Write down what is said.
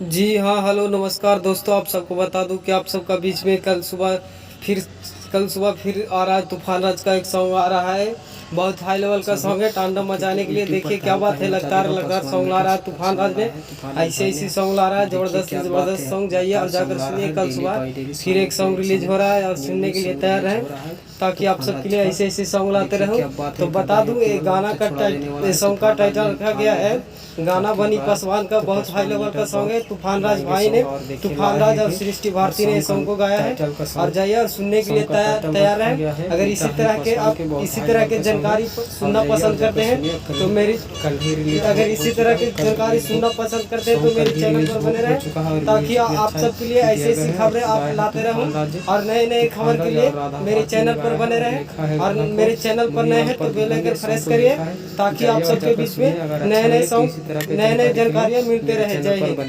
जी हाँ, हेलो नमस्कार दोस्तों। आप सबको बता दूं कि आप सबका बीच में फिर कल सुबह फिर आ रहा है तूफान राज का एक सॉन्ग आ रहा है। बहुत हाई लेवल का सॉन्ग है, तांडव मचाने के लिए। देखिए क्या बात है, लगातार सॉन्ग ला रहा है तूफान राज ने। ऐसे ऐसी सॉन्ग ला रहा है, ज़बरदस्त से ज़बरदस्त सॉन्ग। जाइए और जाकर सुनिए। कल सुबह फिर एक सॉन्ग रिलीज हो रहा है और सुनने के लिए तैयार रहें, ताकि आप सबके लिए ऐसे ऐसे सॉन्ग लाते रहूं। तो बता दूं, ये गाना का सॉन्ग का टाइटल रखा गया है गाना बनी पासवान का। बहुत हाई लेवल का सॉन्ग है। तूफान राज भाई ने, तूफान राज और सृष्टि भारती ने सॉन्ग को गाया है। और जाइए और सुनने के लिए तैयार रहें। अगर इसी तरह के जानकारी सुनना पसंद करते हैं तो इसी तरह की जानकारी सुनना पसंद करते हैं तो मेरे चैनल पर बने रहें, ताकि आप सबके लिए ऐसी ऐसी खबरें आप लाते रहूं। और नए नए खबर के लिए मेरे चैनल पर बने रहें। और मेरे चैनल पर नए हैं तो बेल आइकन प्रेस करिए, ताकि आप सबके बीच में नए नए सॉन्ग, नए नए जानकारियाँ मिलते रहे। जय हिंद।